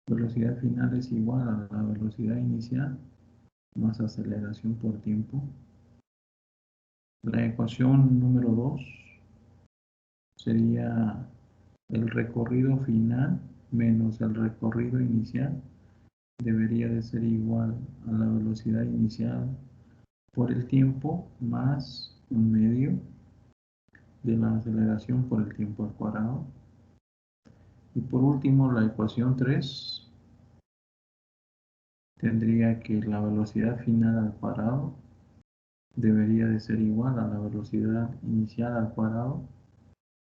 Velocidad final es igual a la velocidad inicial más aceleración por tiempo. La ecuación número 2 sería el recorrido final menos el recorrido inicial debería de ser igual a la velocidad inicial por el tiempo más un medio de la aceleración por el tiempo al cuadrado. Y por último, la ecuación 3 tendría que la velocidad final al cuadrado debería de ser igual a la velocidad inicial al cuadrado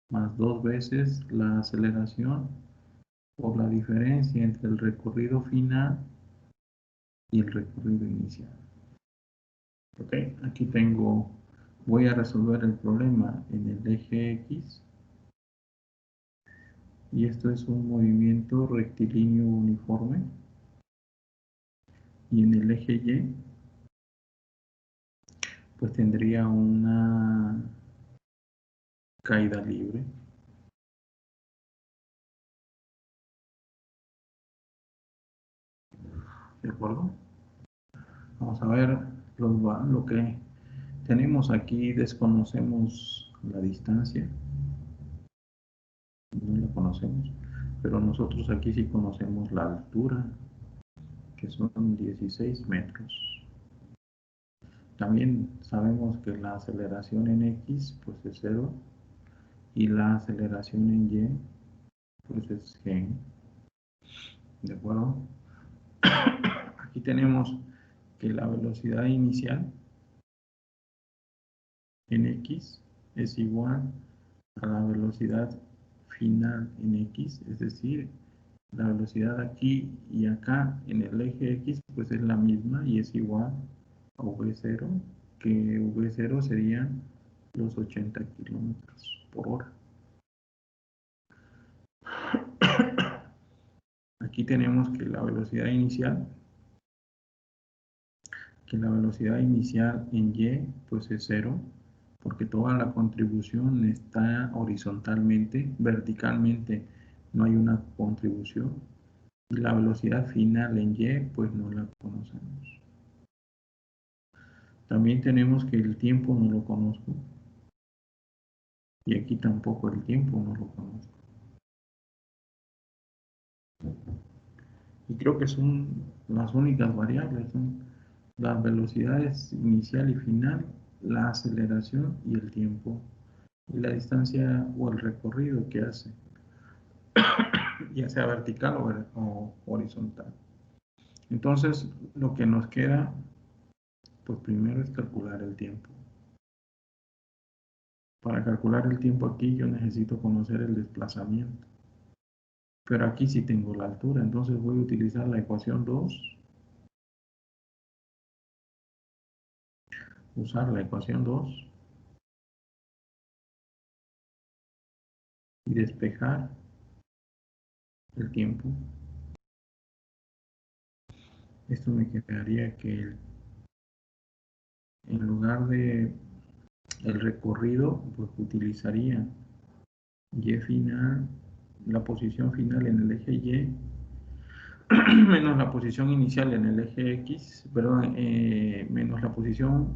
más 2 veces la aceleración por la diferencia entre el recorrido final y el recorrido inicial. Ok, aquí voy a resolver el problema en el eje X y esto es un movimiento rectilíneo uniforme y en el eje Y pues tendría una caída libre. ¿De acuerdo? Vamos a ver lo que tenemos aquí. Desconocemos la distancia, no la conocemos, pero nosotros aquí sí conocemos la altura, que son 16 metros. También sabemos que la aceleración en X pues es 0 y la aceleración en Y pues es G. ¿De acuerdo? Aquí tenemos que la velocidad inicial en X es igual a la velocidad final en X, es decir, la velocidad aquí y acá en el eje X pues es la misma y es igual a V0, que V0 serían los 80 kilómetros por hora. Aquí tenemos que la velocidad inicial en Y pues es 0, porque toda la contribución está horizontalmente, verticalmente no hay una contribución. Y la velocidad final en Y pues no la conocemos. También tenemos que el tiempo no lo conozco. Y aquí tampoco el tiempo no lo conozco. Y creo que son las únicas variables, son las velocidades inicial y final, la aceleración y el tiempo, y la distancia o el recorrido que hace, ya sea vertical o horizontal. Entonces, lo que nos queda, pues primero es calcular el tiempo. Para calcular el tiempo aquí yo necesito conocer el desplazamiento. Pero aquí sí tengo la altura, entonces voy a utilizar la ecuación 2. Usar la ecuación 2 y despejar el tiempo. Esto me quedaría que en lugar de el recorrido, pues utilizaría Y final, la posición final en el eje Y, menos la posición inicial en el eje X, perdón, menos la posición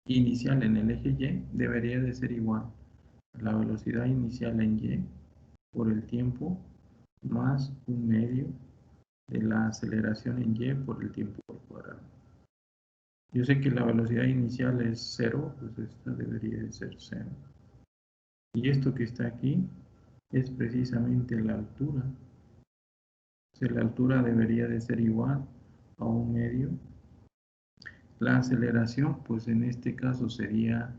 inicial en el eje Y, debería de ser igual a la velocidad inicial en Y por el tiempo más un medio de la aceleración en Y por el tiempo al cuadrado. Yo sé que la velocidad inicial es 0, pues esta debería de ser 0. Y esto que está aquí es precisamente la altura. O sea, la altura debería de ser igual a un medio. La aceleración, pues en este caso sería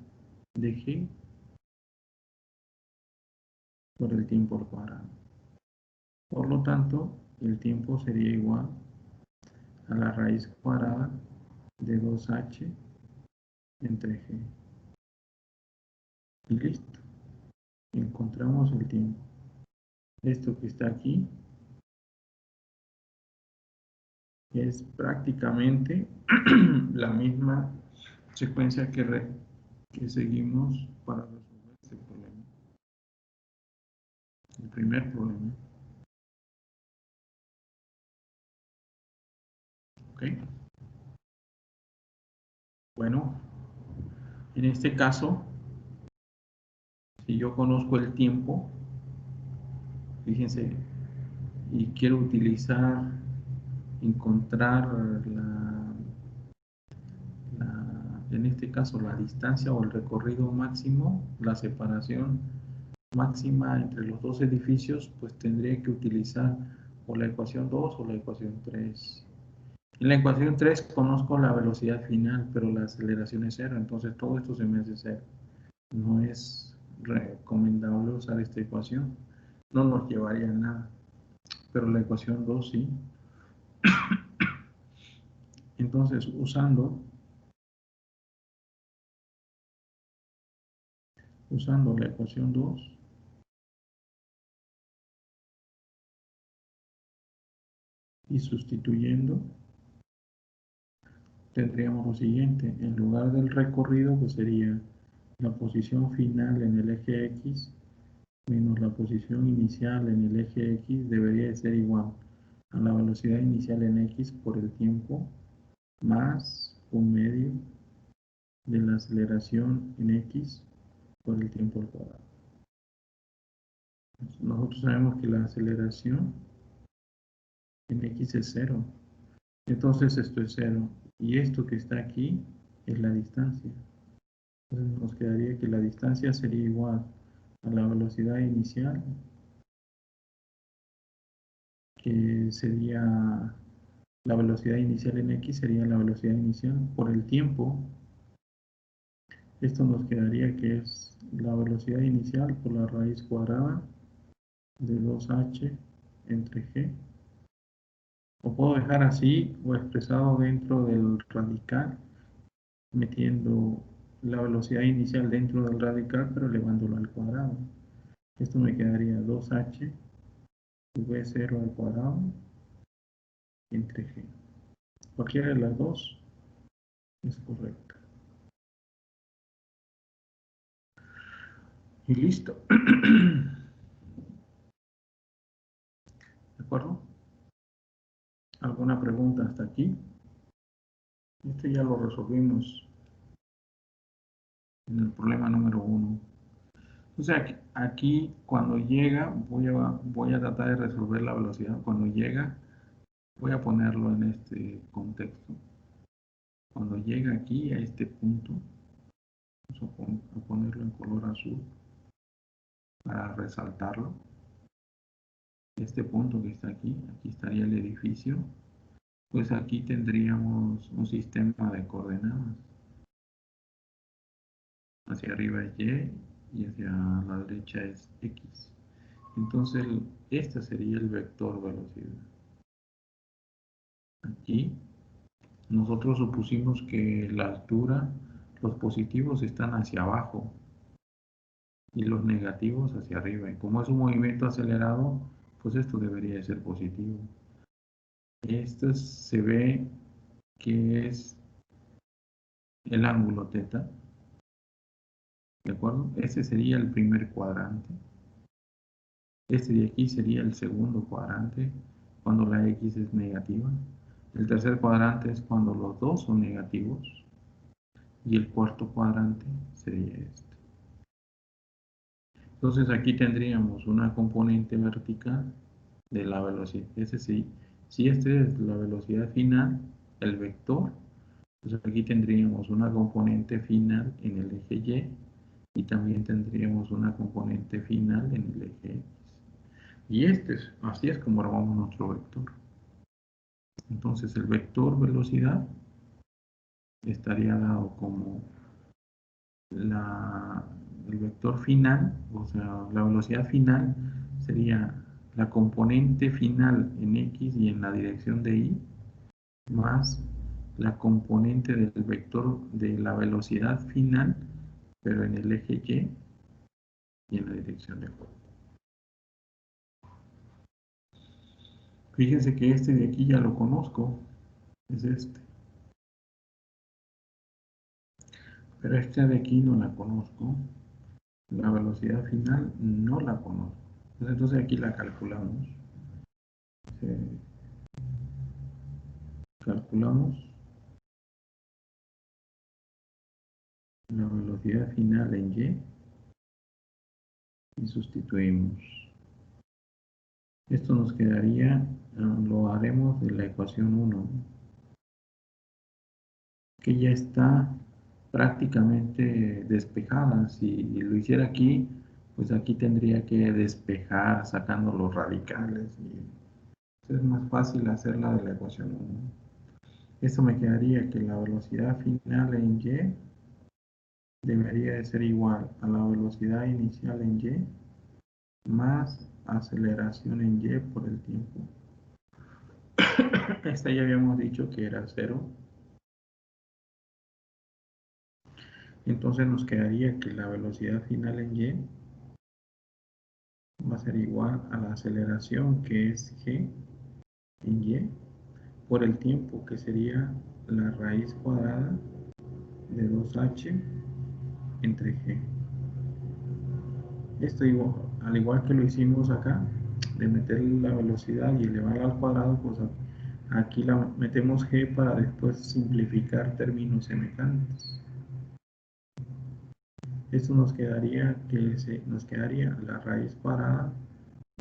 de G por el tiempo al cuadrado. Por lo tanto, el tiempo sería igual a la raíz cuadrada de 2h entre G. Y listo. Encontramos el tiempo. Esto que está aquí es prácticamente la misma secuencia que seguimos para resolver este problema. El primer problema. ¿Ok? Bueno, en este caso, si yo conozco el tiempo, fíjense, y quiero encontrar en este caso, la distancia o el recorrido máximo, la separación máxima entre los dos edificios, pues tendría que utilizar o la ecuación 2 o la ecuación 3. En la ecuación 3 conozco la velocidad final, pero la aceleración es cero, entonces todo esto se me hace cero. No es recomendable usar esta ecuación, no nos llevaría a nada, pero la ecuación 2 sí. Entonces, usando la ecuación 2, y sustituyendo, tendríamos lo siguiente: en lugar del recorrido, pues sería la posición final en el eje X menos la posición inicial en el eje X debería de ser igual a la velocidad inicial en X por el tiempo más un medio de la aceleración en X por el tiempo al cuadrado. Nosotros sabemos que la aceleración en X es cero, entonces esto es cero, y esto que está aquí es la distancia. Entonces nos quedaría que la distancia sería igual a la velocidad inicial, que sería la velocidad inicial en X, sería la velocidad inicial por el tiempo. Esto nos quedaría que es la velocidad inicial por la raíz cuadrada de 2h entre g. O puedo dejar así o expresado dentro del radical, metiendo la velocidad inicial dentro del radical, pero elevándolo al cuadrado. Esto me quedaría 2h v0 al cuadrado entre g. Cualquiera de las dos es correcta. Y listo. ¿De acuerdo? ¿Alguna pregunta hasta aquí? Este ya lo resolvimos en el problema número 1. O sea, aquí cuando llega, voy a tratar de resolver la velocidad. Cuando llega, voy a ponerlo en este contexto. Cuando llega aquí a este punto, vamos a ponerlo en color azul para resaltarlo. Este punto que está aquí estaría el edificio. Pues aquí tendríamos un sistema de coordenadas. Hacia arriba es Y y hacia la derecha es X. Entonces, este sería el vector velocidad. Aquí nosotros supusimos que la altura, los positivos están hacia abajo y los negativos hacia arriba. Y como es un movimiento acelerado, pues esto debería de ser positivo. Esto se ve que es el ángulo θ. ¿De acuerdo? Este sería el primer cuadrante. Este de aquí sería el segundo cuadrante cuando la X es negativa. El tercer cuadrante es cuando los dos son negativos. Y el cuarto cuadrante sería este. Entonces aquí tendríamos una componente vertical de la velocidad. Ese sí, si esta es la velocidad final, el vector, pues aquí tendríamos una componente final en el eje Y y también tendríamos una componente final en el eje X. Y así es como armamos nuestro vector. Entonces el vector velocidad estaría dado como el vector final, o sea, la velocidad final sería la componente final en X y en la dirección de Y, más la componente del vector de la velocidad final, pero en el eje y en la dirección de J. Fíjense que este de aquí ya lo conozco, es este. Pero esta de aquí no la conozco. La velocidad final no la conozco. Entonces aquí la calculamos. calculamos la velocidad final en y sustituimos. Esto nos quedaría, lo haremos de la ecuación 1, que ya está prácticamente despejada. Si lo hiciera aquí, pues aquí tendría que despejar sacando los radicales. Y es más fácil hacerla de la ecuación 1. Esto me quedaría que la velocidad final en y debería de ser igual a la velocidad inicial en y más aceleración en y por el tiempo. Esta ya habíamos dicho que era 0. Entonces nos quedaría que la velocidad final en y va a ser igual a la aceleración, que es g en y, por el tiempo, que sería la raíz cuadrada de 2h entre g. Esto igual, al igual que lo hicimos acá, de meter la velocidad y elevarla al cuadrado, pues aquí la metemos g para después simplificar términos semejantes. Esto nos quedaría nos quedaría la raíz cuadrada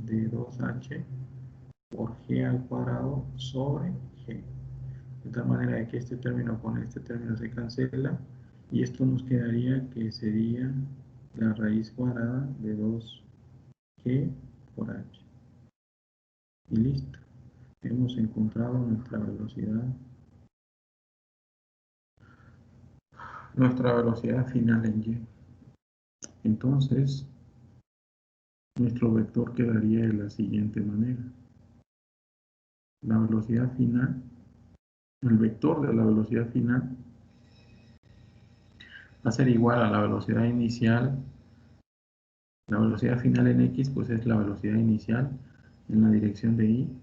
de 2h por g al cuadrado sobre g. De tal manera que este término con este término se cancela y esto nos quedaría que sería la raíz cuadrada de 2g por h. Y listo. Hemos encontrado nuestra velocidad final en y. Entonces, nuestro vector quedaría de la siguiente manera. La velocidad final, el vector de la velocidad final va a ser igual a la velocidad inicial. La velocidad final en x pues es la velocidad inicial en la dirección de y,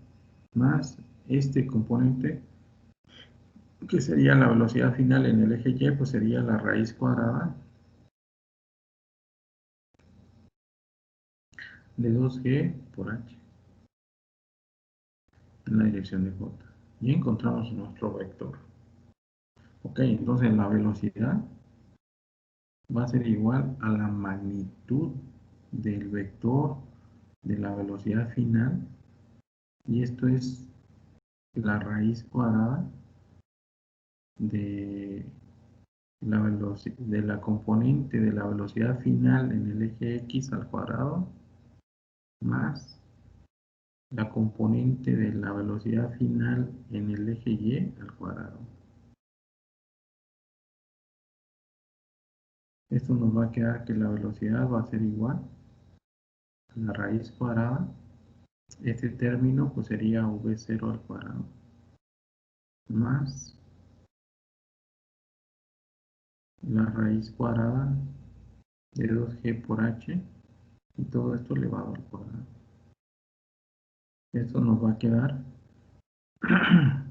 más este componente que sería la velocidad final en el eje y, pues sería la raíz cuadrada de 2g por h en la dirección de j. Y encontramos nuestro vector. Ok, entonces la velocidad va a ser igual a la magnitud del vector de la velocidad final, y esto es la raíz cuadrada de la componente de la velocidad final en el eje x al cuadrado más la componente de la velocidad final en el eje y al cuadrado. Esto nos va a quedar que la velocidad va a ser igual a la raíz cuadrada. Este término pues sería v0 al cuadrado más la raíz cuadrada de 2g por h, y todo esto elevado al cuadrado. Esto nos va a quedar,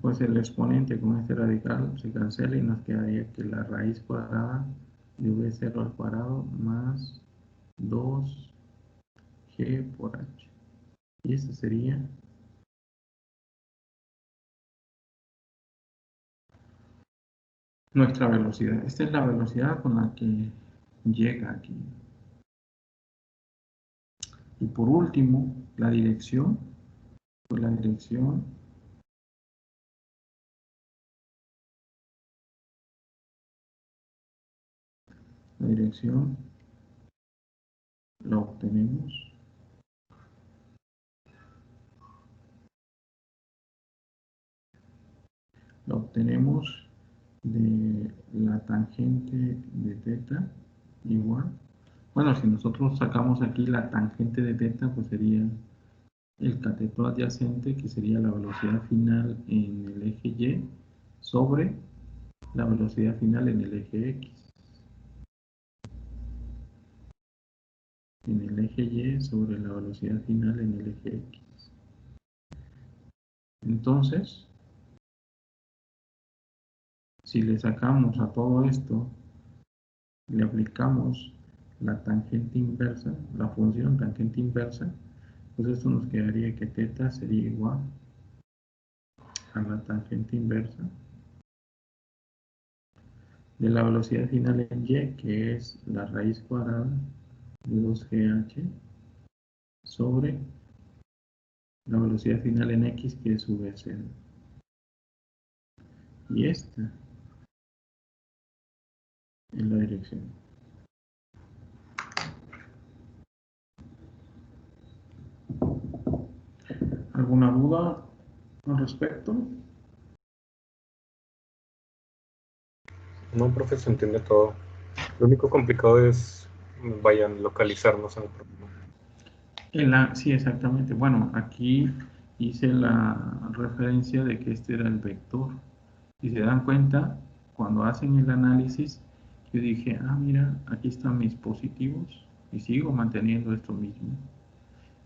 pues el exponente con este radical se cancela y nos quedaría que la raíz cuadrada de v0 al cuadrado más 2g por h. Y esta sería nuestra velocidad. Esta es la velocidad con la que llega aquí. Y por último, la dirección. Pues la dirección la obtenemos de la tangente de θ igual. Bueno, si nosotros sacamos aquí la tangente de θ, pues sería el cateto adyacente, que sería la velocidad final en el eje y sobre la velocidad final en el eje x. En el eje y sobre la velocidad final en el eje x. Entonces, si le sacamos a todo esto, le aplicamos la tangente inversa, la función tangente inversa, pues esto nos quedaría que θ sería igual a la tangente inversa de la velocidad final en y, que es la raíz cuadrada de 2gh sobre la velocidad final en x, que es v0. Y esta es la dirección. ¿Alguna duda al respecto? No, profe, se entiende todo. Lo único complicado es, vayan, localizarnos en el problema. Sí, exactamente. Bueno, aquí hice la referencia de que este era el vector. Si se dan cuenta, cuando hacen el análisis, yo dije, ah, mira, aquí están mis positivos y sigo manteniendo esto mismo.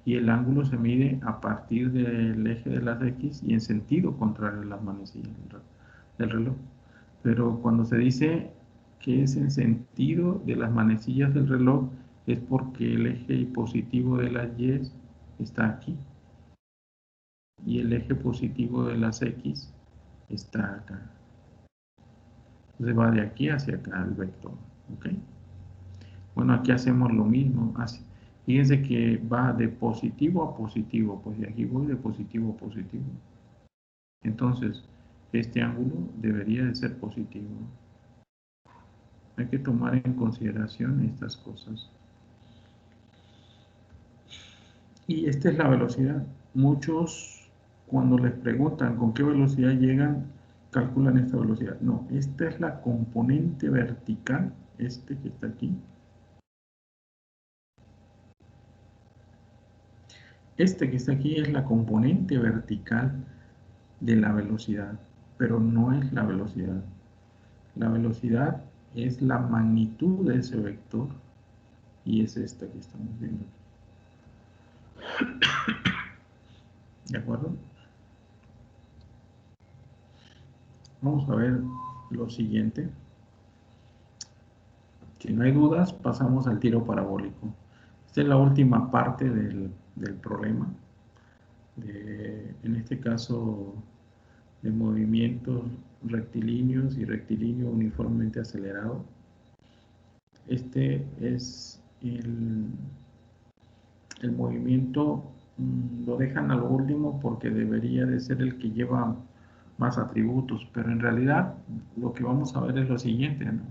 Y el ángulo se mide a partir del eje de las X y en sentido contrario a las manecillas del reloj. Pero cuando se dice que es en sentido de las manecillas del reloj, es porque el eje positivo de las Y está aquí y el eje positivo de las X está acá. Entonces va de aquí hacia acá el vector, ¿ok? Bueno, aquí hacemos lo mismo. Fíjense que va de positivo a positivo, pues de aquí voy de positivo a positivo. Entonces, este ángulo debería de ser positivo. Hay que tomar en consideración estas cosas. Y esta es la velocidad. Muchos, cuando les preguntan con qué velocidad llegan, calculan esta velocidad. No, esta es la componente vertical, este que está aquí. Este que está aquí es la componente vertical de la velocidad, pero no es la velocidad. La velocidad es la magnitud de ese vector y es esta que estamos viendo. ¿De acuerdo? Vamos a ver lo siguiente. Si no hay dudas, pasamos al tiro parabólico. Esta es la última parte del problema. En este caso, de movimientos rectilíneos y rectilíneo uniformemente acelerado. Este es el movimiento, lo dejan a lo último porque debería de ser el que lleva más atributos, pero en realidad lo que vamos a ver es lo siguiente, ¿no?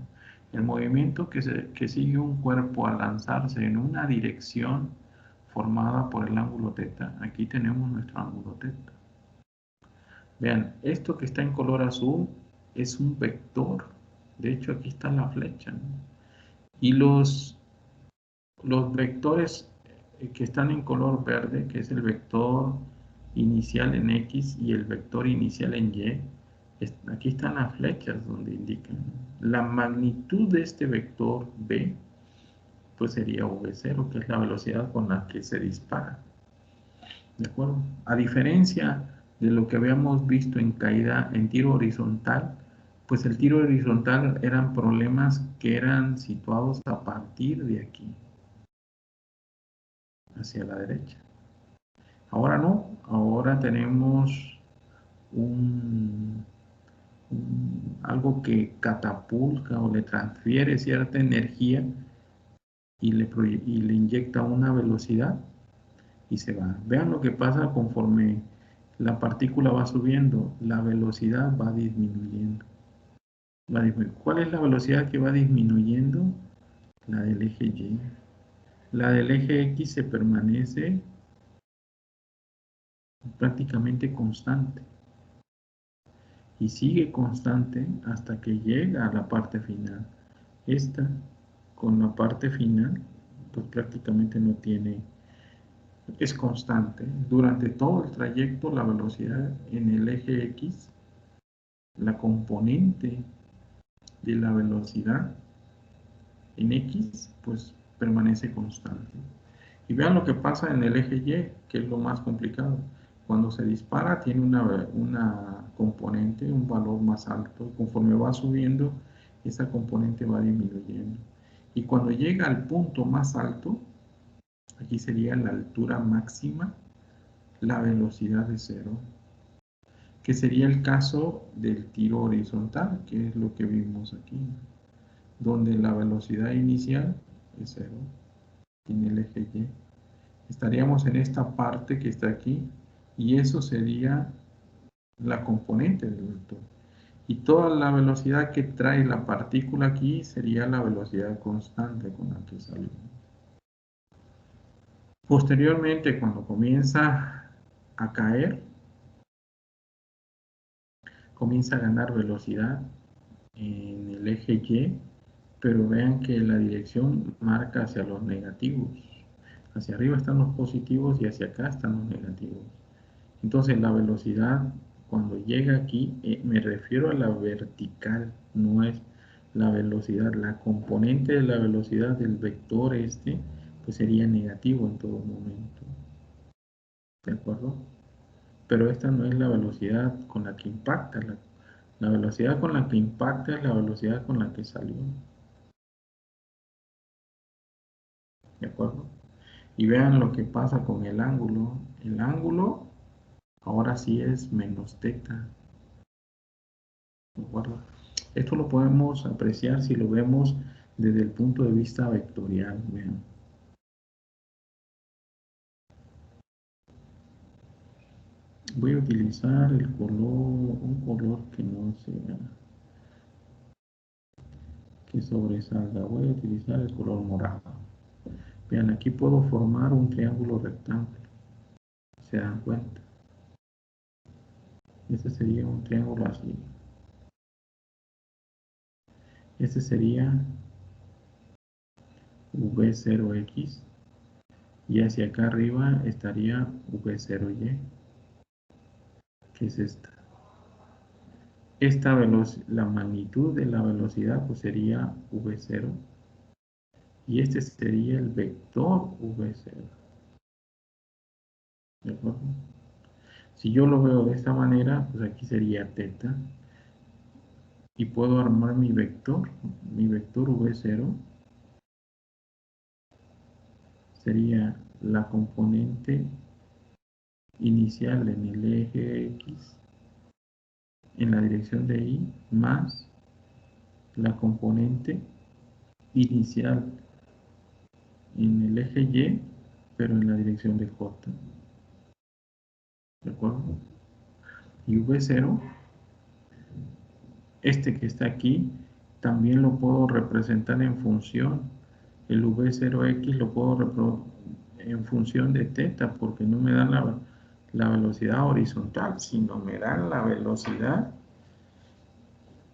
El movimiento que sigue un cuerpo al lanzarse en una dirección formada por el ángulo θ. Aquí tenemos nuestro ángulo θ. Vean, esto que está en color azul es un vector. De hecho, aquí está la flecha, ¿no? Y los vectores que están en color verde, que es el vector inicial en X y el vector inicial en Y, aquí están las flechas donde indican la magnitud de este vector B, pues sería V0, que es la velocidad con la que se dispara. ¿De acuerdo? A diferencia de lo que habíamos visto en caída, en tiro horizontal, pues el tiro horizontal eran problemas que eran situados a partir de aquí, hacia la derecha. Ahora no, ahora tenemos algo que catapulta o le transfiere cierta energía y le inyecta una velocidad y se va. Vean lo que pasa conforme la partícula va subiendo, la velocidad va disminuyendo. ¿Cuál es la velocidad que va disminuyendo? La del eje Y. La del eje X se permanece prácticamente constante y sigue constante hasta que llega a la parte final. Esta, con la parte final, pues prácticamente no tiene, es constante. Durante todo el trayecto, la velocidad en el eje X, la componente de la velocidad en X, pues permanece constante. Y vean lo que pasa en el eje Y, que es lo más complicado. Cuando se dispara tiene una componente, un valor más alto. Conforme va subiendo, esa componente va disminuyendo. Y cuando llega al punto más alto, aquí sería la altura máxima, la velocidad de cero. que sería el caso del tiro horizontal, que es lo que vimos aquí, donde la velocidad inicial es 0 en el eje Y. Estaríamos en esta parte que está aquí, y eso sería la componente del vector. Y toda la velocidad que trae la partícula aquí sería la velocidad constante con la que salió. Posteriormente, cuando comienza a caer, comienza a ganar velocidad en el eje Y, pero vean que la dirección marca hacia los negativos. Hacia arriba están los positivos y hacia acá están los negativos. Entonces la velocidad cuando llega aquí, me refiero a la vertical, no es la velocidad. La componente de la velocidad del vector este, pues sería negativo en todo momento. ¿De acuerdo? Pero esta no es la velocidad con la que impacta. La velocidad con la que impacta es la velocidad con la que salió. ¿De acuerdo? Y vean lo que pasa con el ángulo. El ángulo ahora sí es menos teta. ¿De acuerdo? Esto lo podemos apreciar si lo vemos desde el punto de vista vectorial. Vean. Voy a utilizar el color, un color que no sea, que sobresalga. Voy a utilizar el color morado. Vean, aquí puedo formar un triángulo rectángulo. ¿Se dan cuenta? Este sería un triángulo así. Este sería V0X. Y hacia acá arriba estaría V0Y, que es esta. La magnitud de la velocidad pues sería V0. Y este sería el vector V0. ¿De acuerdo? Si yo lo veo de esta manera, pues aquí sería teta. Y puedo armar mi vector V0 sería la componente inicial en el eje X en la dirección de Y más la componente inicial en el eje Y pero en la dirección de J. ¿De acuerdo? Y V0, este que está aquí, también lo puedo representar en función. El V0X lo puedo en función de teta, porque no me dan la velocidad horizontal, sino me dan la velocidad,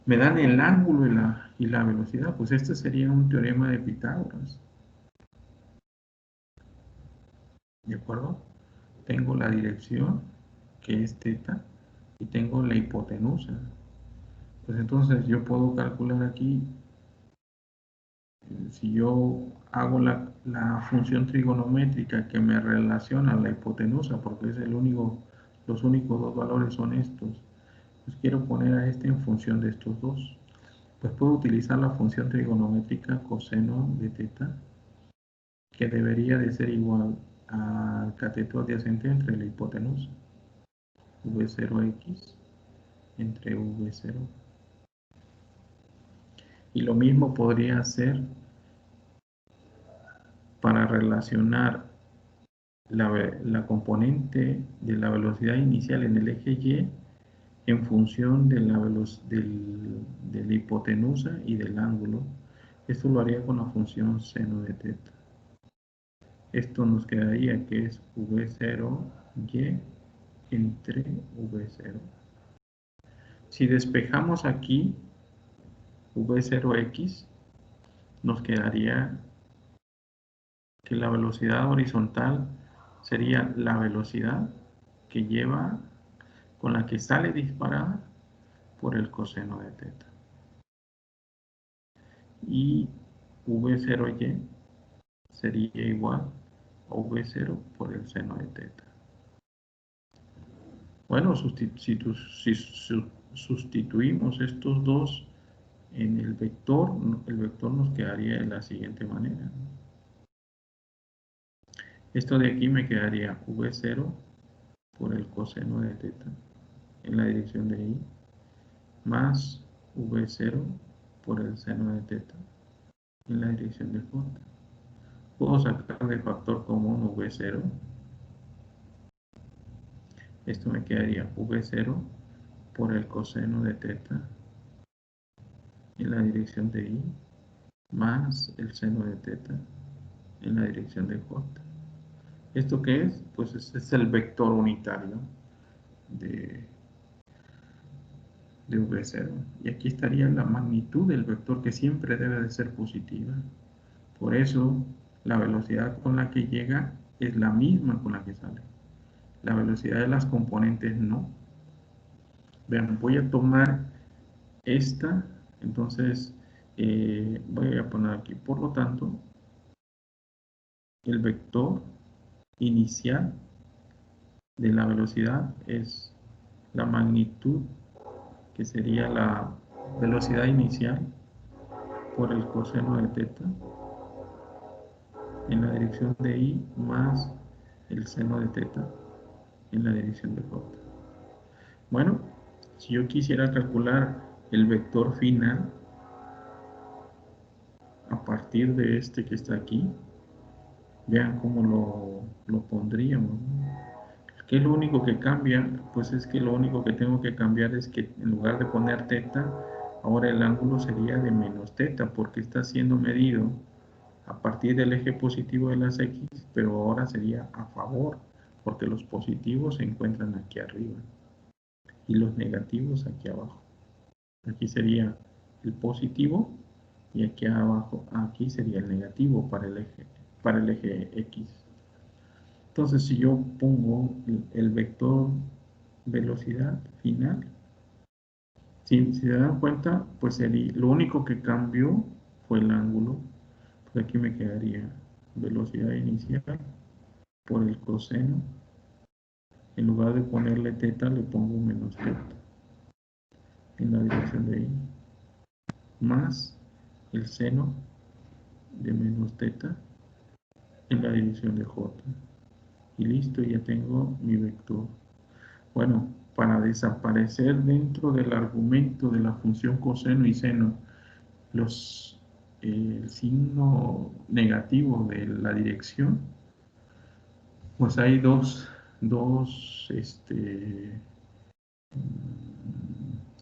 me dan el ángulo y la velocidad. Pues este sería un teorema de Pitágoras. ¿De acuerdo? Tengo la dirección, que es teta, y tengo la hipotenusa. Pues entonces yo puedo calcular aquí, si yo hago la función trigonométrica que me relaciona la hipotenusa, porque es los únicos dos valores son estos, pues quiero poner a este en función de estos dos. Pues puedo utilizar la función trigonométrica coseno de teta, que debería de ser igual al cateto adyacente entre la hipotenusa, V0X entre V0. Y lo mismo podría hacer para relacionar la componente de la velocidad inicial en el eje Y en función de de la hipotenusa y del ángulo. Esto lo haría con la función seno de teta. Esto nos quedaría que es V0Y entre V0. Si despejamos aquí V0X, nos quedaría que la velocidad horizontal sería la velocidad que lleva con la que sale disparada por el coseno de teta. Y V0Y sería igual a V0 por el seno de teta. Bueno, si sustituimos estos dos en el vector nos quedaría de la siguiente manera. Esto de aquí me quedaría V0 por el coseno de teta. en la dirección de I más V0 por el seno de teta en la dirección de J. Puedo sacar de factor común V0. Esto me quedaría V0 por el coseno de teta en la dirección de I más el seno de teta en la dirección de J. ¿Esto qué es? Pues es el vector unitario de V0. Y aquí estaría la magnitud del vector, que siempre debe de ser positiva. Por eso la velocidad con la que llega es la misma con la que sale. La velocidad de las componentes no. Vean, voy a tomar esta, entonces voy a poner aquí, por lo tanto, el vector inicial de la velocidad es la magnitud, que sería la velocidad inicial por el coseno de teta en la dirección de I más el seno de teta en la dirección de J. Bueno, si yo quisiera calcular el vector final a partir de este que está aquí, vean cómo lo pondríamos. ¿Qué es lo único que cambia? Pues es que lo único que tengo que cambiar es que en lugar de poner teta, ahora el ángulo sería de menos teta, porque está siendo medido a partir del eje positivo de las X, pero ahora sería a favor, porque los positivos se encuentran aquí arriba y los negativos aquí abajo. Aquí sería el positivo y aquí abajo, aquí sería el negativo para el eje X. Entonces, si yo pongo el vector velocidad final, si se dan cuenta, pues lo único que cambió fue el ángulo. Pues aquí me quedaría velocidad inicial por el coseno. En lugar de ponerle teta, le pongo menos teta en la dirección de I, más el seno de menos teta en la dirección de J. Y listo, ya tengo mi vector. Bueno, para desaparecer dentro del argumento de la función coseno y seno el signo negativo de la dirección, pues hay dos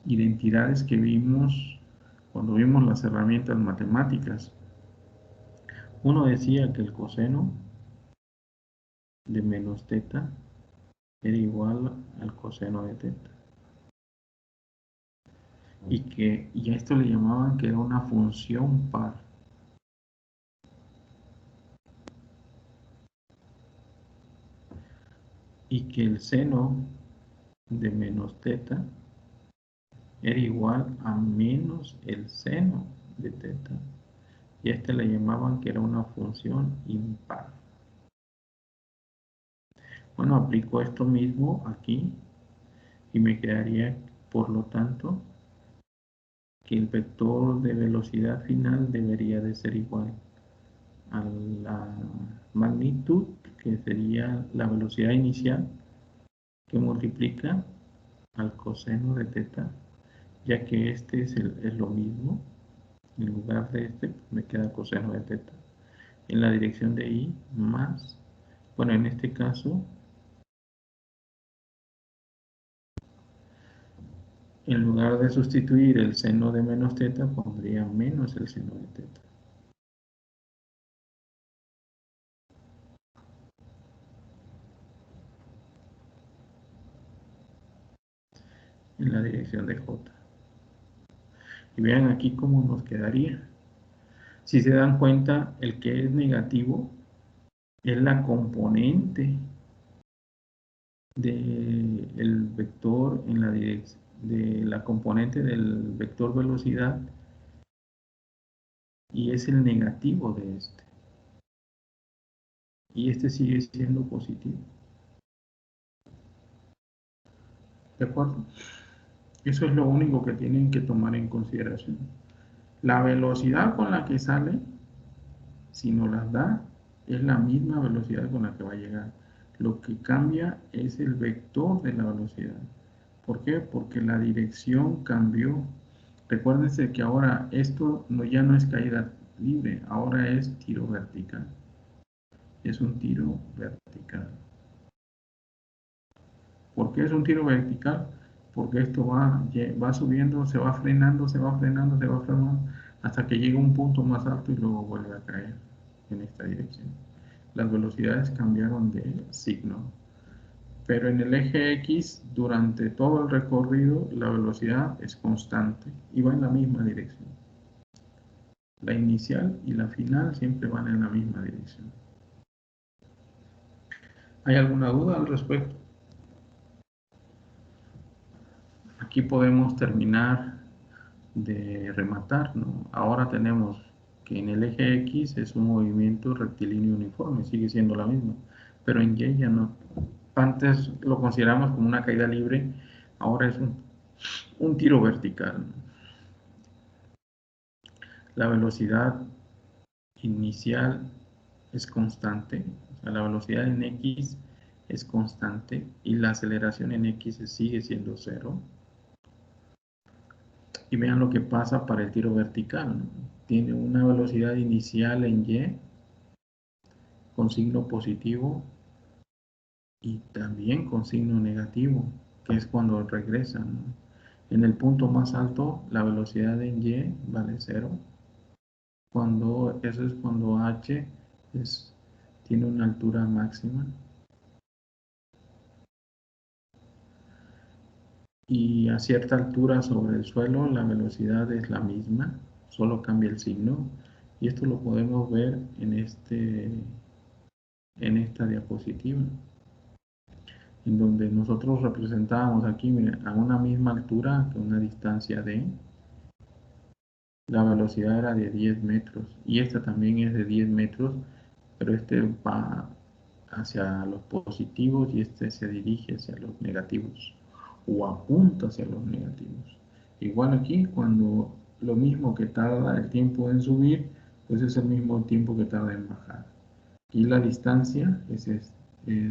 identidades que vimos cuando vimos las herramientas matemáticas. Uno decía que el coseno de menos teta era igual al coseno de teta. Y a esto le llamaban que era una función par. Y que el seno de menos teta era igual a menos el seno de teta. Y a este le llamaban que era una función impar. Bueno, aplico esto mismo aquí y me quedaría, por lo tanto, que el vector de velocidad final debería de ser igual a la magnitud, que sería la velocidad inicial, que multiplica al coseno de teta, ya que este es lo mismo. En lugar de este, me queda coseno de teta en la dirección de I más, bueno, en este caso, en lugar de sustituir el seno de menos teta, pondría menos el seno de teta. En la dirección de J. Y vean aquí cómo nos quedaría. Si se dan cuenta, el que es negativo es la componente del vector en la dirección, de la componente del vector velocidad, y es el negativo de este. Y este sigue siendo positivo. ¿De acuerdo? Eso es lo único que tienen que tomar en consideración. La velocidad con la que sale, si nos las da, es la misma velocidad con la que va a llegar. Lo que cambia es el vector de la velocidad. ¿Por qué? Porque la dirección cambió. Recuérdense que ahora esto ya no es caída libre, ahora es tiro vertical. Es un tiro vertical. ¿Por qué es un tiro vertical? Porque esto va subiendo, se va frenando, se va frenando, se va frenando, hasta que llega a un punto más alto y luego vuelve a caer en esta dirección. Las velocidades cambiaron de signo. Pero en el eje X, durante todo el recorrido, la velocidad es constante y va en la misma dirección. La inicial y la final siempre van en la misma dirección. ¿Hay alguna duda al respecto? Aquí podemos terminar de rematar, ¿no? Ahora tenemos que en el eje X es un movimiento rectilíneo uniforme, sigue siendo la misma, pero en Y ya no. Antes lo consideramos como una caída libre, ahora es un tiro vertical. La velocidad inicial es constante, o sea, la velocidad en X es constante y la aceleración en X sigue siendo cero. Y vean lo que pasa para el tiro vertical, ¿no? Tiene una velocidad inicial en Y con signo positivo y también con signo negativo, que es cuando regresa, ¿no? En el punto más alto, la velocidad en Y vale cero. Eso es cuando H tiene una altura máxima. Y a cierta altura sobre el suelo la velocidad es la misma, solo cambia el signo. Y esto lo podemos ver en esta diapositiva, en donde nosotros representábamos aquí, miren, a una misma altura, que una distancia d, la velocidad era de 10 metros, y esta también es de 10 metros, pero este va hacia los positivos y este se dirige hacia los negativos, o apunta hacia los negativos. Igual aquí, cuando lo mismo que tarda el tiempo en subir, pues es el mismo tiempo que tarda en bajar. Y la distancia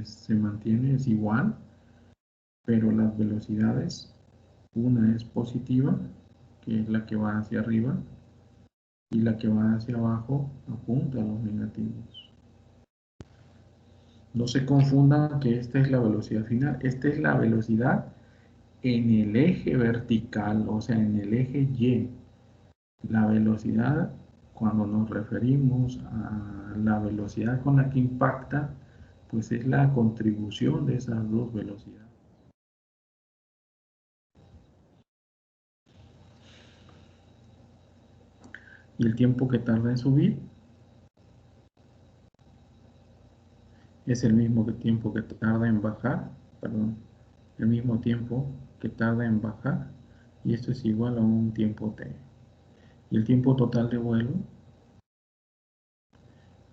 se mantiene, es igual, pero las velocidades, una es positiva, que es la que va hacia arriba, y la que va hacia abajo apunta a los negativos. No se confundan que esta es la velocidad final, esta es la velocidad en el eje vertical, o sea, en el eje Y. La velocidad, cuando nos referimos a la velocidad con la que impacta, pues es la contribución de esas dos velocidades. Y el tiempo que tarda en subir es el mismo tiempo que tarda en bajar, perdón, el mismo tiempo que tarda en bajar, y esto es igual a un tiempo t. Y el tiempo total de vuelo,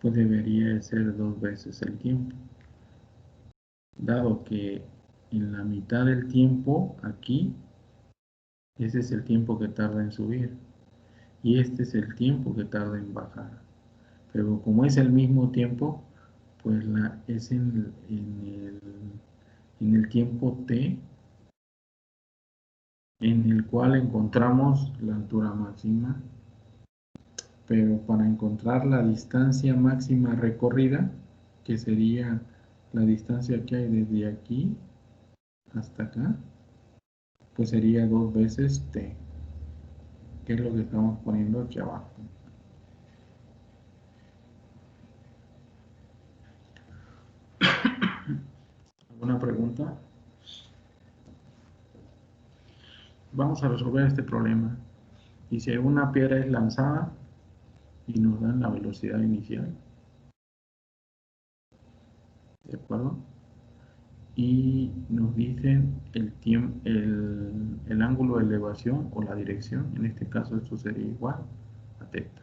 pues debería ser 2 veces el tiempo, dado que en la mitad del tiempo aquí, ese es el tiempo que tarda en subir, y este es el tiempo que tarda en bajar. Pero como es el mismo tiempo, pues es en el tiempo t en el cual encontramos la altura máxima, pero para encontrar la distancia máxima recorrida, que sería la distancia que hay desde aquí hasta acá, pues sería 2 veces t, que es lo que estamos poniendo aquí abajo. ¿Alguna pregunta? Vamos a resolver este problema. Y si una piedra es lanzada y nos dan la velocidad inicial, ¿de acuerdo? Y nos dicen el ángulo de elevación o la dirección, en este caso esto sería igual a teta.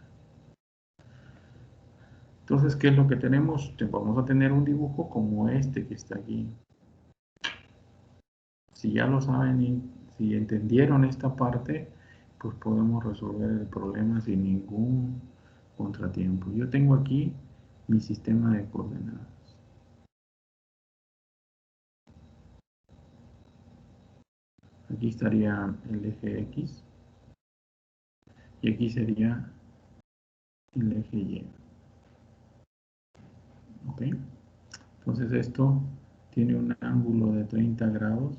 Entonces, ¿qué es lo que tenemos? Vamos a tener un dibujo como este que está aquí. Si ya lo saben y si entendieron esta parte, pues podemos resolver el problema sin ningún contratiempo. Yo tengo aquí mi sistema de coordenadas. Aquí estaría el eje X y aquí sería el eje Y. ¿Ok? Entonces esto tiene un ángulo de 30 grados.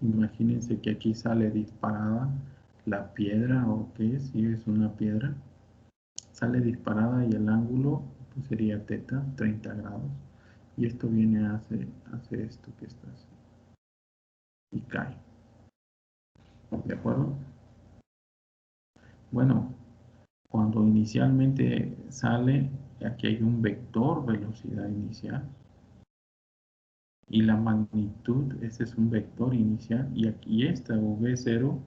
Imagínense que aquí sale disparada la piedra, o qué es, si es una piedra. Sale disparada y el ángulo pues, sería teta, 30 grados. Y esto viene hace esto que está así. Y cae. ¿De acuerdo? Bueno, cuando inicialmente sale, aquí hay un vector velocidad inicial. Y la magnitud, ese es un vector inicial. Y aquí esta V0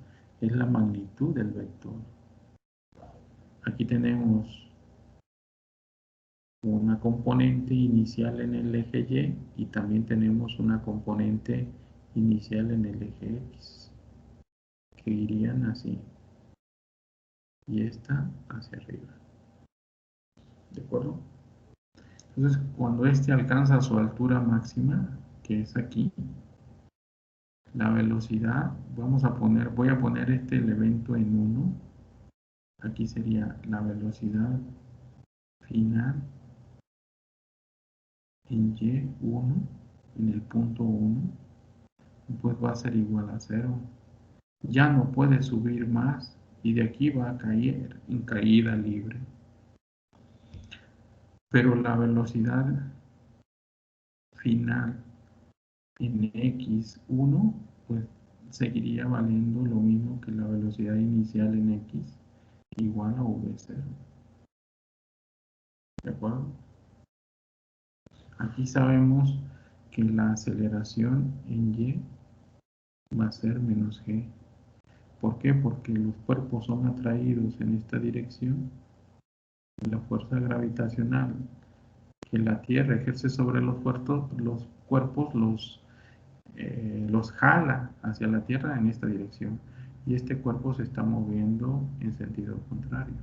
es la magnitud del vector. Aquí tenemos una componente inicial en el eje Y y también tenemos una componente inicial en el eje X, que irían así, y esta hacia arriba. ¿De acuerdo? Entonces, cuando este alcanza su altura máxima, que es aquí, la velocidad, voy a poner este elemento en 1. Aquí sería la velocidad final en Y1, en el punto 1, pues va a ser igual a 0. Ya no puede subir más y de aquí va a caer en caída libre. Pero la velocidad final en X1 pues seguiría valiendo lo mismo que la velocidad inicial en X igual a V0. ¿De acuerdo? Aquí sabemos que la aceleración en Y va a ser menos G. ¿Por qué? Porque los cuerpos son atraídos en esta dirección y la fuerza gravitacional que la Tierra ejerce sobre los cuerpos los jala hacia la Tierra en esta dirección y este cuerpo se está moviendo en sentido contrario.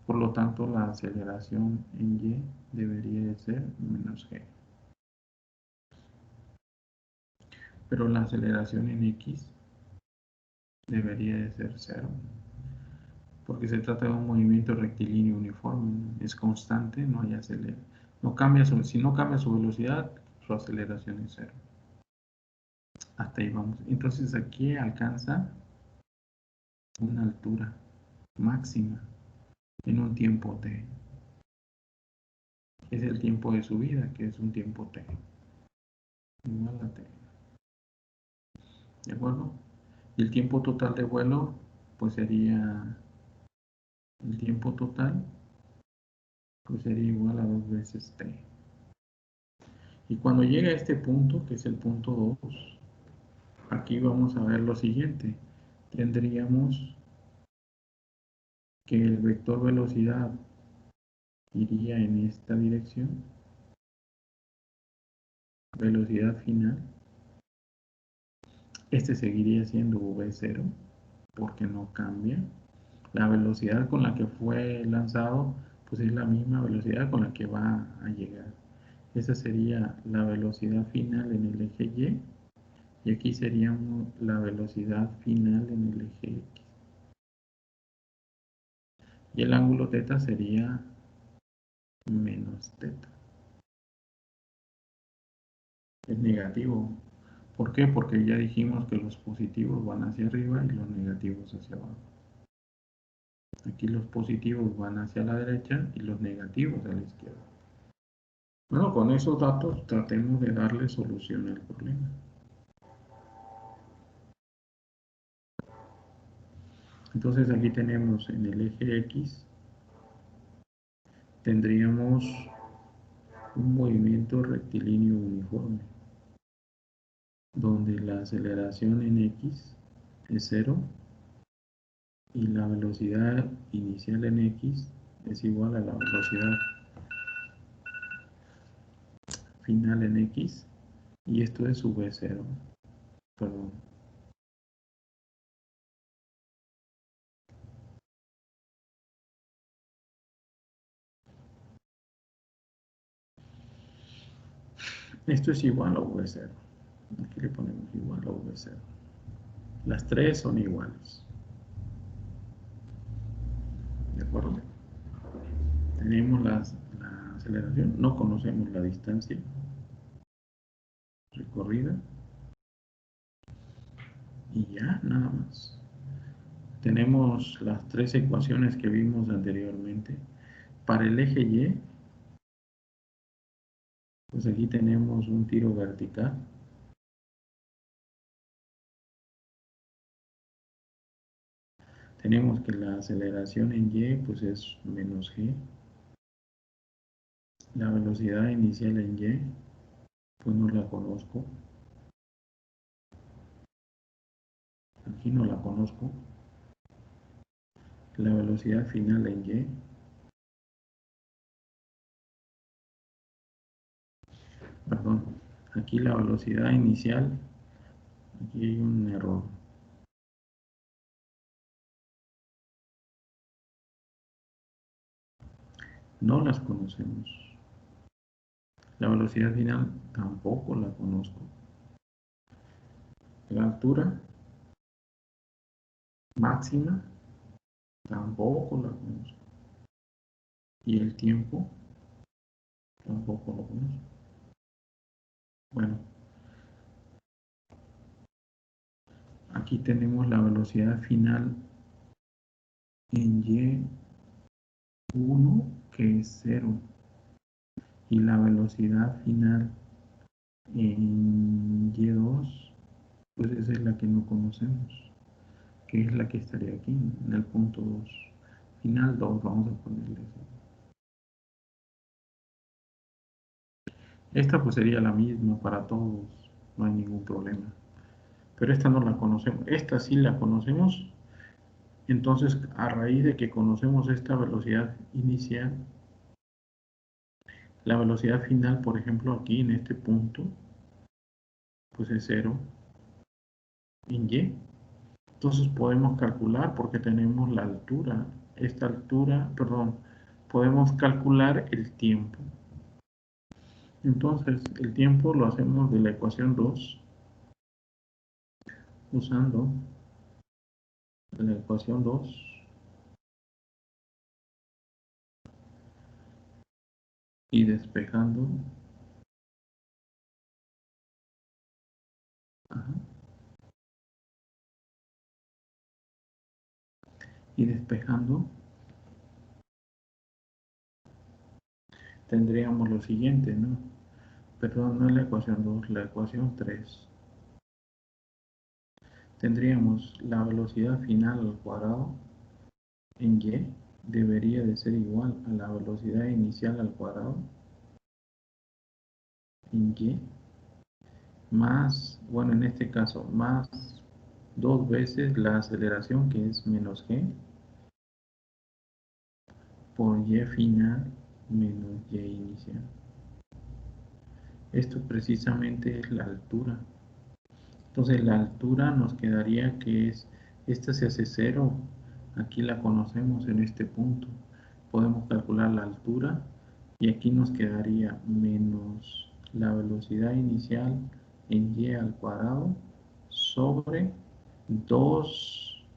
Por lo tanto, la aceleración en Y debería de ser menos G. Pero la aceleración en X debería de ser 0. Porque se trata de un movimiento rectilíneo uniforme, es constante, no hay aceleración. Si no cambia su velocidad, su aceleración es 0. Hasta ahí vamos. Entonces aquí alcanza una altura máxima en un tiempo t. Es el tiempo de subida, que es un tiempo t. Igual a t. ¿De acuerdo? Y el tiempo total de vuelo, pues sería el tiempo total, pues sería igual a 2 veces t. Y cuando llega a este punto, que es el punto 2, aquí vamos a ver lo siguiente. Tendríamos que el vector velocidad iría en esta dirección, velocidad final. Este seguiría siendo V0 porque no cambia. La velocidad con la que fue lanzado pues es la misma velocidad con la que va a llegar. Esa sería la velocidad final en el eje Y y aquí sería la velocidad final en el eje X. Y el ángulo θ sería menos θ. Es negativo. ¿Por qué? Porque ya dijimos que los positivos van hacia arriba y los negativos hacia abajo. Aquí los positivos van hacia la derecha y los negativos a la izquierda. Bueno, con esos datos tratemos de darle solución al problema. Entonces aquí tenemos en el eje X, tendríamos un movimiento rectilíneo uniforme, donde la aceleración en X es 0 y la velocidad inicial en X es igual a la velocidad final en X y esto es V0. Perdón. Esto es igual a V0. Aquí le ponemos igual a V0. Las tres son iguales. ¿De acuerdo? Tenemos la aceleración, no conocemos la distancia recorrida y ya, nada más. Tenemos las tres ecuaciones que vimos anteriormente. Para el eje Y, pues aquí tenemos un tiro vertical. Tenemos que la aceleración en Y pues es menos G. La velocidad inicial en Y pues no la conozco. Aquí no la conozco. La velocidad final en Y. Perdón. Aquí la velocidad inicial. Aquí hay un error. No las conocemos. La velocidad final tampoco la conozco. La altura máxima tampoco la conozco. Y el tiempo tampoco lo conozco. Bueno, aquí tenemos la velocidad final en Y1, que es 0. Y la velocidad final en Y2, pues esa es la que no conocemos, que es la que estaría aquí, en el punto 2. Final 2, vamos a ponerle eso. Esta pues sería la misma para todos, no hay ningún problema. Pero esta no la conocemos, esta sí la conocemos. Entonces, a raíz de que conocemos esta velocidad inicial, la velocidad final, por ejemplo, aquí en este punto, pues es 0 en Y. Entonces podemos calcular, porque tenemos la altura, esta altura, perdón, podemos calcular el tiempo. Entonces, el tiempo lo hacemos de la ecuación 2, usando la ecuación 2 y despejando. Ajá, y despejando, tendríamos lo siguiente, ¿no? Perdón, no es la ecuación 2, la ecuación 3. Tendríamos la velocidad final al cuadrado en Y debería de ser igual a la velocidad inicial al cuadrado en Y más, bueno, en este caso, más 2 veces la aceleración, que es menos G, por Y final menos Y inicial. Esto precisamente es la altura. Entonces la altura nos quedaría que es, esta se hace 0, aquí la conocemos en este punto. Podemos calcular la altura y aquí nos quedaría menos la velocidad inicial en Y al cuadrado sobre 2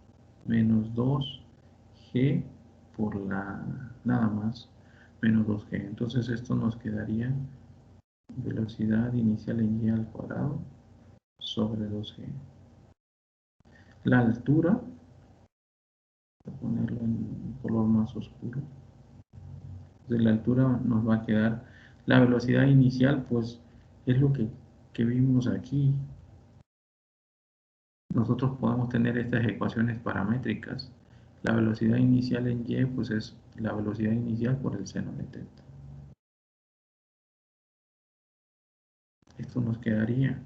menos 2G por la, nada más, menos 2G. Entonces esto nos quedaría velocidad inicial en Y al cuadrado sobre 2G. La altura, voy a ponerlo en color más oscuro. De la altura nos va a quedar la velocidad inicial, pues es lo que vimos aquí. Nosotros podemos tener estas ecuaciones paramétricas. La velocidad inicial en Y, pues es la velocidad inicial por el seno de teta. Esto nos quedaría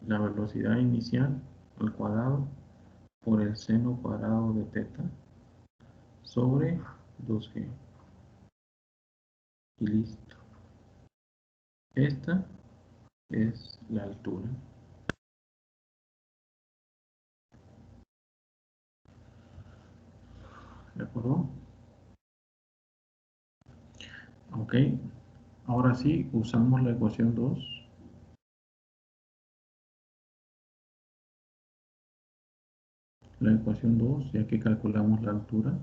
la velocidad inicial al cuadrado por el seno cuadrado de teta sobre 2G. Y listo. Esta es la altura. ¿De acuerdo? Ok. Ahora sí, usamos la ecuación 2 la ecuación 2, ya que calculamos la altura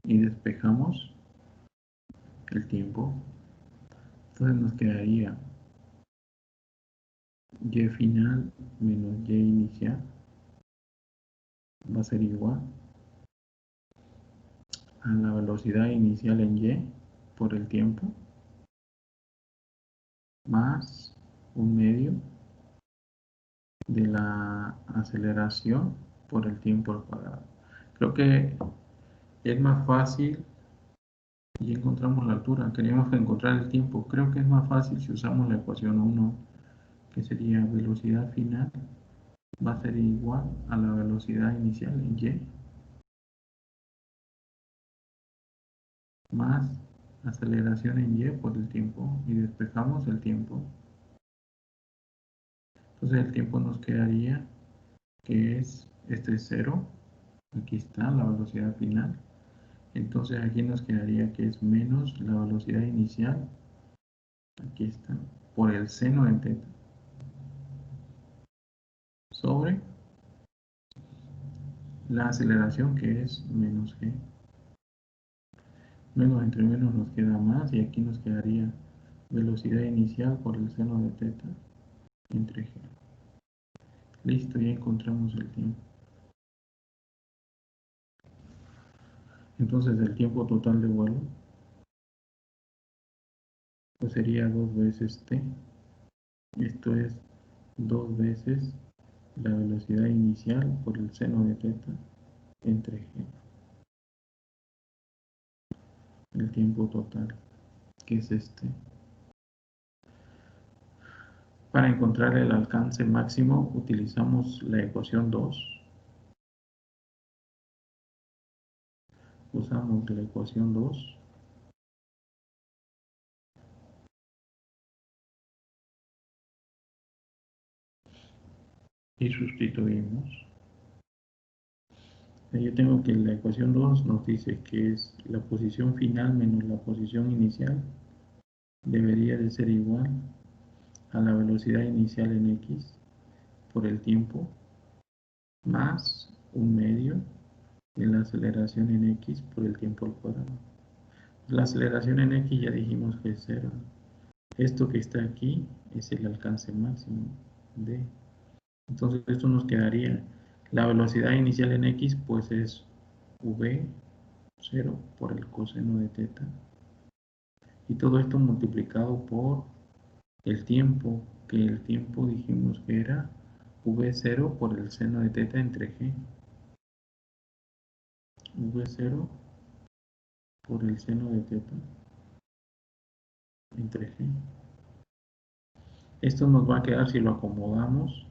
y despejamos el tiempo. Entonces nos quedaría y final menos y inicial va a ser igual a la velocidad inicial en y por el tiempo más un medio de la aceleración por el tiempo al cuadrado. Creo que es más fácil y encontramos la altura. Queríamos encontrar el tiempo. Creo que es más fácil si usamos la ecuación 1, que sería velocidad final va a ser igual a la velocidad inicial en y más aceleración en y por el tiempo y despejamos el tiempo. Entonces el tiempo nos quedaría que es este 0, aquí está la velocidad final. Entonces aquí nos quedaría que es menos la velocidad inicial, aquí está, por el seno de teta, sobre la aceleración que es menos g. Menos entre menos nos queda más y aquí nos quedaría velocidad inicial por el seno de teta entre g. Listo, ya encontramos el tiempo. Entonces el tiempo total de vuelo pues sería 2 veces t. Esto es 2 veces la velocidad inicial por el seno de teta entre g. El tiempo total, que es este. Para encontrar el alcance máximo utilizamos la ecuación 2. Usamos la ecuación 2 y sustituimos. Yo tengo que la ecuación 2 nos dice que es la posición final menos la posición inicial debería de ser igual a la velocidad inicial en x por el tiempo más un medio de la aceleración en x por el tiempo al cuadrado. La aceleración en x ya dijimos que es 0. Esto que está aquí es el alcance máximo de. Entonces esto nos quedaría, la velocidad inicial en x pues es v0 por el coseno de teta. Y todo esto multiplicado por el tiempo, que el tiempo dijimos que era v0 por el seno de teta entre g. v0 por el seno de teta entre g. Esto nos va a quedar, si lo acomodamos,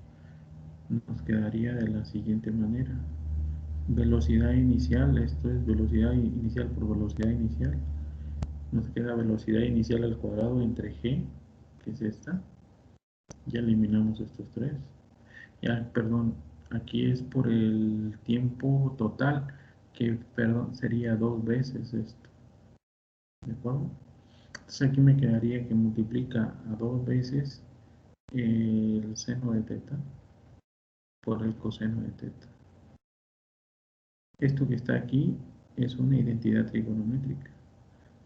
nos quedaría de la siguiente manera. Velocidad inicial, esto es velocidad inicial por velocidad inicial. Nos queda velocidad inicial al cuadrado entre g, que es esta. Ya eliminamos estos tres. Ya, perdón, aquí es por el tiempo total, que, perdón, sería 2 veces esto. ¿De acuerdo? Entonces aquí me quedaría que multiplica a 2 veces el seno de teta por el coseno de teta. Esto que está aquí es una identidad trigonométrica.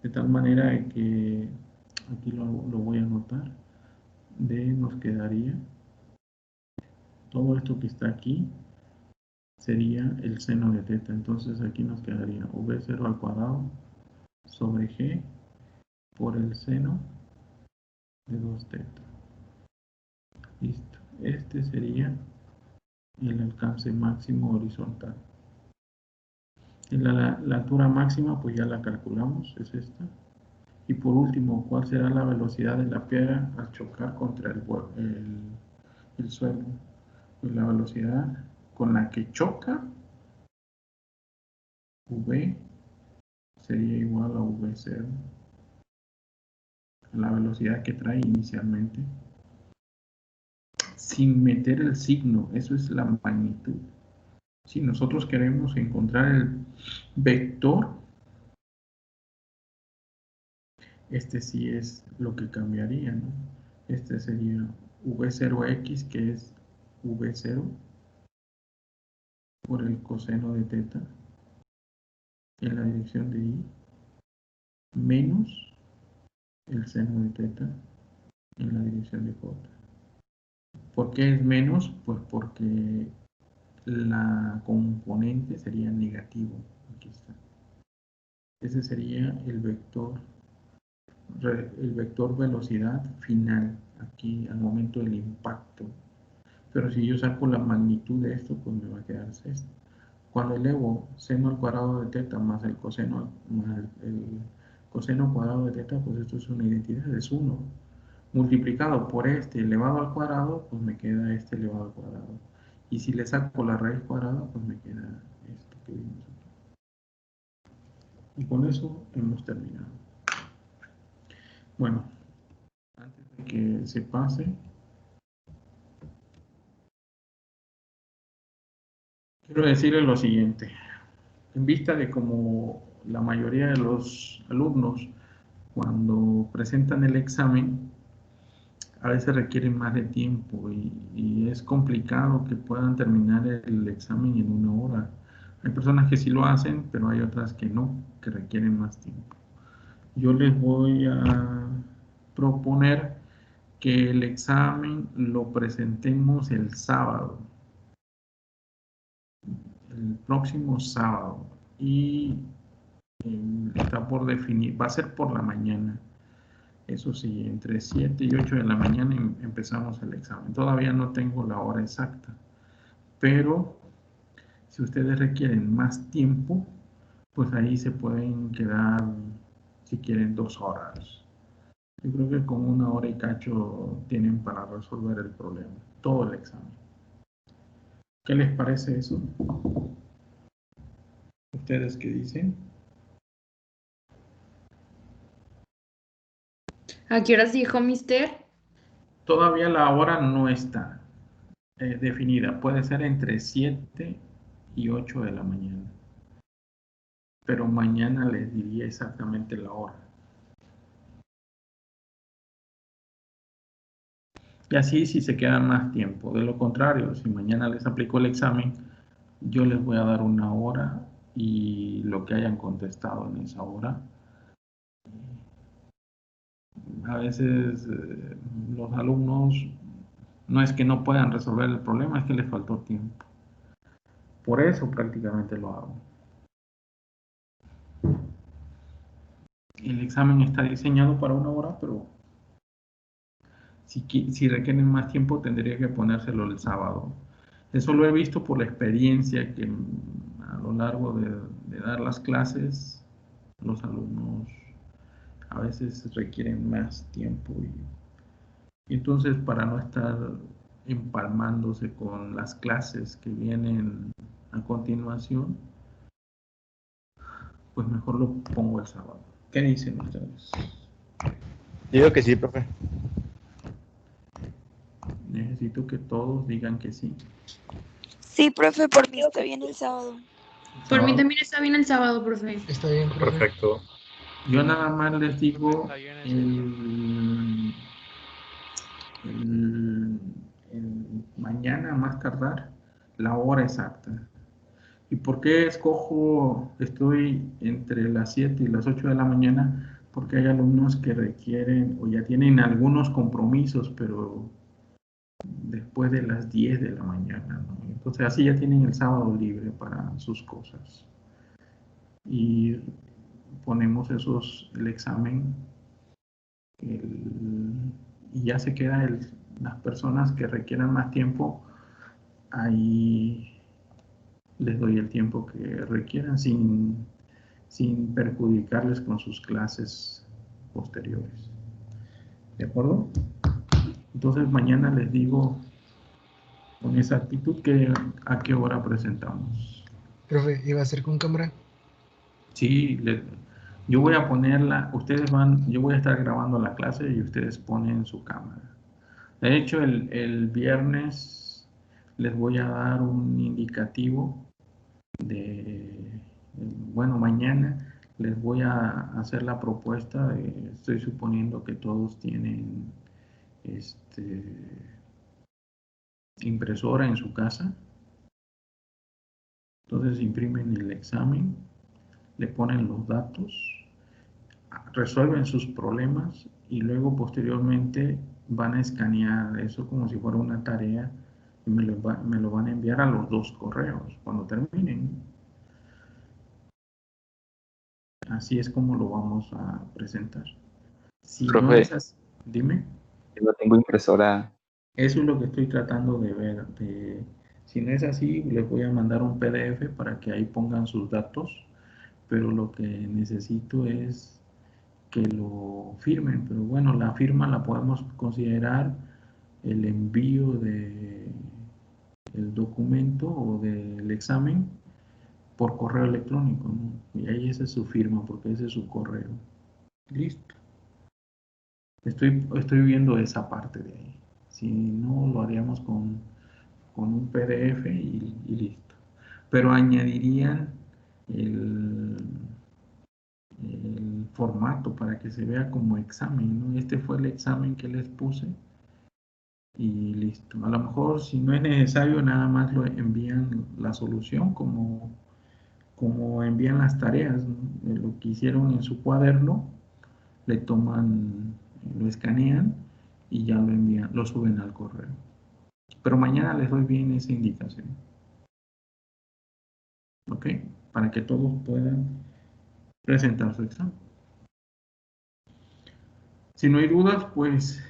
De tal manera que aquí lo voy a anotar. Nos quedaría todo esto que está aquí sería el seno de teta. Entonces aquí nos quedaría v0 al cuadrado sobre g por el seno de 2 teta. Listo. Este sería el alcance máximo horizontal. La altura máxima pues ya la calculamos, es esta. Y por último, ¿cuál será la velocidad de la piedra al chocar contra el suelo? Pues la velocidad con la que choca, v, sería igual a v0, a la velocidad que trae inicialmente, sin meter el signo. Eso es la magnitud. Si nosotros queremos encontrar el vector, este sí es lo que cambiaría, ¿no? Este sería v0x, que es v0 por el coseno de teta en la dirección de I menos el seno de teta en la dirección de J. ¿Por qué es menos? Pues porque la componente sería negativo. Aquí está. Ese sería el vector velocidad final, aquí al momento del impacto. Pero si yo saco la magnitud de esto, pues me va a quedar esto. Cuando elevo seno al cuadrado de teta más el coseno cuadrado de teta, pues esto es una identidad, es 1. Multiplicado por este elevado al cuadrado, pues me queda este elevado al cuadrado. Y si le saco la raíz cuadrada, pues me queda esto que vimos aquí. Y con eso hemos terminado. Bueno, antes de que se pase, quiero decirle lo siguiente. En vista de como la mayoría de los alumnos, cuando presentan el examen, a veces requieren más de tiempo y es complicado que puedan terminar el examen en 1 hora. Hay personas que sí lo hacen, pero hay otras que no, que requieren más tiempo. Yo les voy a proponer que el examen lo presentemos el sábado, el próximo sábado, y está por definir, va a ser por la mañana. Eso sí, entre 7 y 8 de la mañana empezamos el examen. Todavía no tengo la hora exacta, pero si ustedes requieren más tiempo, pues ahí se pueden quedar, si quieren, 2 horas. Yo creo que con 1 hora y cacho tienen para resolver el problema, todo el examen. ¿Qué les parece eso? ¿Ustedes qué dicen? ¿A qué horas dijo, mister? Todavía la hora no está definida. Puede ser entre 7 y 8 de la mañana. Pero mañana les diría exactamente la hora. Y así si se queda más tiempo. De lo contrario, si mañana les aplico el examen, yo les voy a dar 1 hora y lo que hayan contestado en esa hora. A veces los alumnos no es que no puedan resolver el problema, es que les faltó tiempo. Por eso prácticamente lo hago. El examen está diseñado para 1 hora, pero si requieren más tiempo tendría que ponérselo el sábado. Eso lo he visto por la experiencia que a lo largo de dar las clases, los alumnos a veces requieren más tiempo y entonces para no estar empalmándose con las clases que vienen a continuación, pues mejor lo pongo el sábado. ¿Qué dicen ustedes? Digo que sí, profe. Necesito que todos digan que sí. Sí, profe, por mí está bien el sábado. Por mí también está bien el sábado, profe. Está bien, profe. Perfecto. Yo nada más les digo Está bien ese día. mañana a más tardar la hora exacta. ¿Y por qué estoy entre las 7 y las 8 de la mañana? Porque hay alumnos que requieren o ya tienen algunos compromisos, pero después de las 10 de la mañana, ¿no? Entonces así ya tienen el sábado libre para sus cosas. Y ponemos el examen y ya se queda las personas que requieran más tiempo, ahí les doy el tiempo que requieran sin perjudicarles con sus clases posteriores. ¿De acuerdo? Entonces mañana les digo con esa actitud a qué hora presentamos. Profe, ¿iba a ser con cámara? Sí, yo voy a ponerla, yo voy a estar grabando la clase y ustedes ponen su cámara. De hecho, el viernes les voy a dar un indicativo bueno, mañana les voy a hacer la propuesta. Estoy suponiendo que todos tienen impresora en su casa. Entonces imprimen el examen, le ponen los datos, resuelven sus problemas y luego posteriormente van a escanear eso como si fuera una tarea y me lo van a enviar a los 2 correos cuando terminen. Así es como lo vamos a presentar. Si no Profe. es así, dime. Yo no tengo impresora. Eso es lo que estoy tratando de ver. Si no es así, les voy a mandar un PDF para que ahí pongan sus datos, pero lo que necesito es que lo firmen. Pero bueno, la firma la podemos considerar el envío del documento o del examen por correo electrónico, ¿no? Y ahí esa es su firma, porque ese es su correo. Listo. Estoy viendo esa parte de ahí. Si no, lo haríamos con un PDF y listo. Pero añadirían el formato para que se vea como examen, ¿no? Este fue el examen que les puse y listo. A lo mejor si no es necesario, nada más lo envían la solución como envían las tareas, ¿no? Lo que hicieron en su cuaderno, le toman, lo escanean y ya lo envían, lo suben al correo. Pero mañana les doy bien esa indicación. ¿Ok? Para que todos puedan presentar su examen. Si no hay dudas, pues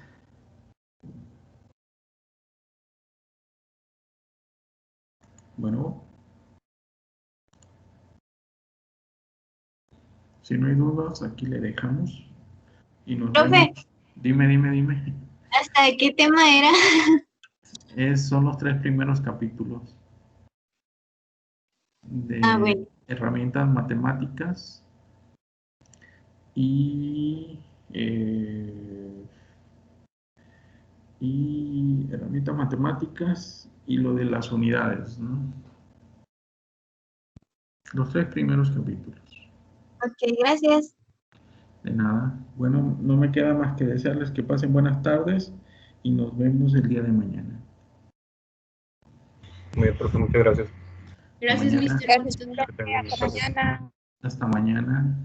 bueno, si no hay dudas, aquí le dejamos y nos Profe. vemos. Dime. ¿Hasta de qué tema era? Son los 3 primeros capítulos de Bueno. herramientas matemáticas y herramientas matemáticas y lo de las unidades, ¿no? Los 3 primeros capítulos. Ok, gracias. De nada. Bueno, no me queda más que desearles que pasen buenas tardes y nos vemos el día de mañana. Muy bien, profe, muchas gracias. Gracias, Mañana. mister. Gracias, Que tengan buenas tardes. mañana. Hasta mañana.